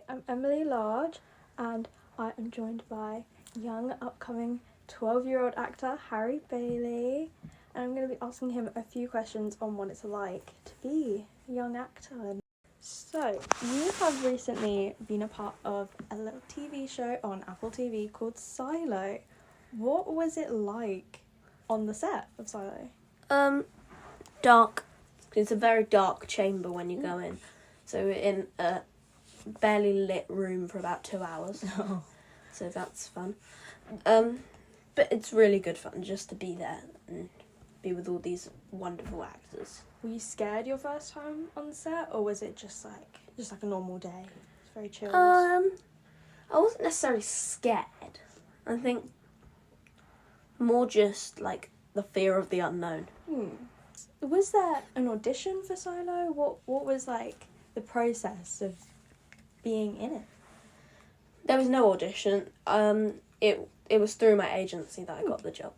Hi, I'm Emily Large, and I am joined by young, upcoming 12-year-old actor Harry Bailey. And I'm going to be asking him a few questions on what it's like to be a young actor. So, you have recently been a part of a little TV show on Apple TV called Silo. What was it like on the set of Silo? Dark. It's a very dark chamber when you go in. So we're in a barely lit room for about 2 hours. Oh. So that's fun. But it's really good fun just to be there and be with all these wonderful actors. Were you scared your first time on the set, or was it just like a normal day? It's very chilled. I wasn't necessarily scared. I think more just like the fear of the unknown. Was there an audition for Silo? What was like the process of being in it? There was no audition. It was through my agency that I got the job.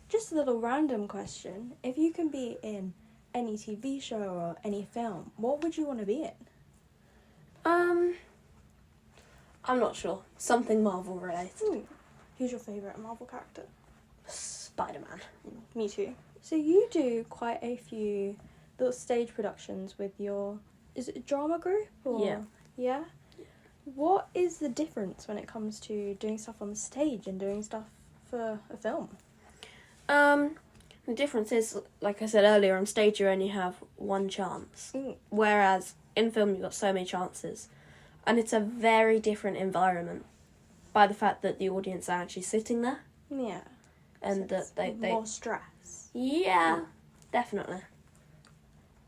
Just a little random question. If you can be in any TV show or any film, what would you want to be in? I'm not sure. Something Marvel related. Who's your favourite Marvel character? Spider-Man. Me too. So you do quite a few little stage productions with your... Is it a drama group? Or... Yeah. Yeah? What is the difference when it comes to doing stuff on the stage and doing stuff for a film? The difference is, like I said earlier, on stage you only have one chance. Whereas in film you've got so many chances. And it's a very different environment by the fact that the audience are actually sitting there. Yeah. And So that they more stress. Yeah, definitely.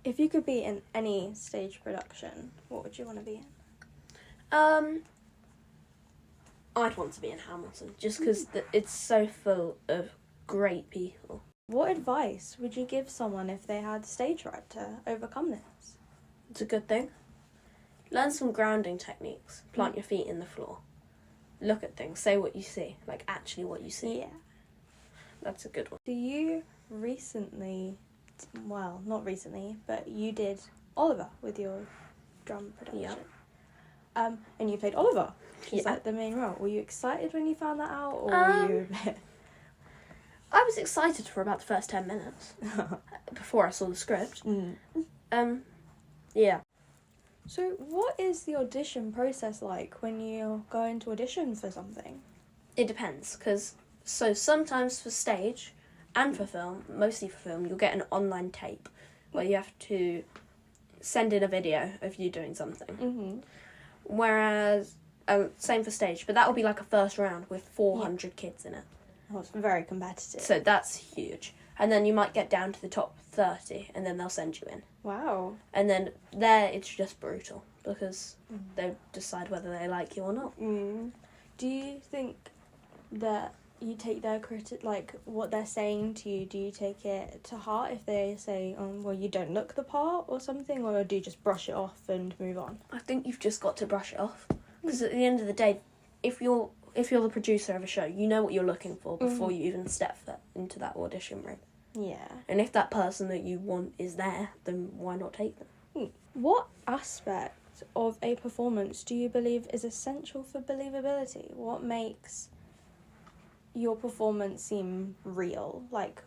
If you could be in any stage production, what would you want to be in? I'd want to be in Hamilton, just because it's so full of great people. What advice would you give someone if they had stage fright to overcome this? It's a good thing. Learn some grounding techniques. Plant your feet in the floor. Look at things. Say what you see. Like, actually what you see. Yeah. That's a good one. Do you recently, well, not recently, but you did Oliver with your drum production. Yeah. And you played Oliver. She's Yeah. like the main role. Were you excited when you found that out, or were you a bit... I was excited for about the first 10 minutes before I saw the script. Yeah. So what is the audition process like when you go into audition for something? It depends, because sometimes for stage and for film, mostly for film, you'll get an online tape where you have to send in a video of you doing something. Whereas, same for stage, but that will be like a first round with 400 kids in it. Oh, it's very competitive. So that's huge. And then you might get down to the top 30 and then they'll send you in. Wow. And then there it's just brutal because they decide whether they like you or not. Do you think that you take their what they're saying to you, do you take it to heart if they say, well, you don't look the part or something, or do you just brush it off and move on? I think you've just got to brush it off. Because at the end of the day, if you're the producer of a show, you know what you're looking for before you even step into that audition room. Yeah. And if that person that you want is there, then why not take them? What aspect of a performance do you believe is essential for believability? What makes your performance seem real? Like,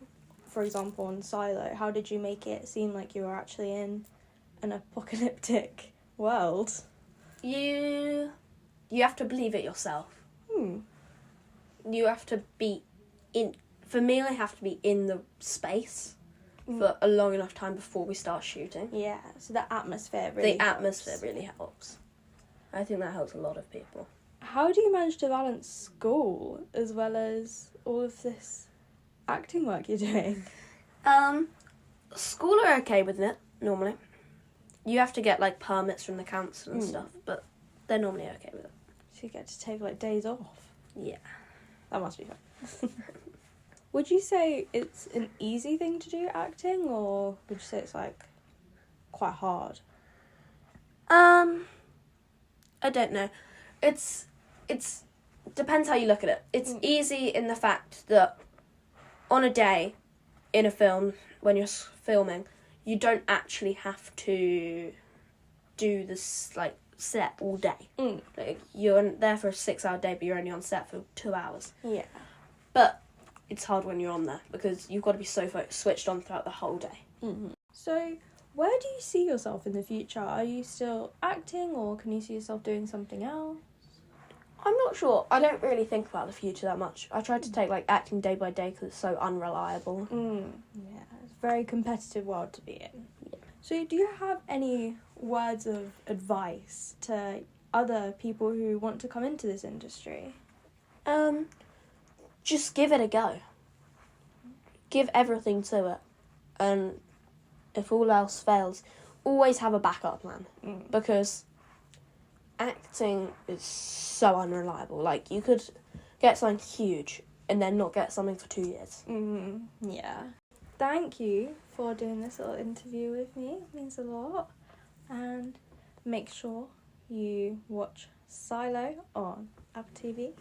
for example, on Silo, how did you make it seem like you were actually in an apocalyptic world? You have to believe it yourself. You have to be in... For me, I have to be in the space for a long enough time before we start shooting. Yeah, so the atmosphere really helps. Atmosphere really helps. I think that helps a lot of people. How do you manage to balance school as well as all of this acting work you're doing? School are okay with it, normally. You have to get, like, permits from the council and stuff, but they're normally okay with it. So you get to take, like, days off? Yeah. That must be fun. Would you say it's an easy thing to do, acting, or would you say it's, like, quite hard? I don't know. It's depends how you look at it. It's easy in the fact that on a day in a film, when you're filming, you don't actually have to do this, like, set all day. Mm. Like, you're there for a 6-hour day, but you're only on set for 2 hours. Yeah. But it's hard when you're on there because you've got to be so switched on throughout the whole day. Mm-hmm. So, where do you see yourself in the future? Are you still acting, or can you see yourself doing something else? I'm not sure. I don't really think about the future that much. I try to take like acting day by day because it's so unreliable. Yeah, it's a very competitive world to be in. Yeah. So, do you have any words of advice to other people who want to come into this industry? Just give it a go. Give everything to it, and if all else fails, always have a backup plan because acting is so unreliable. Like, you could get something huge and then not get something for 2 years. Yeah. Thank you for doing this little interview with me. It means a lot. And make sure you watch Silo on Apple TV.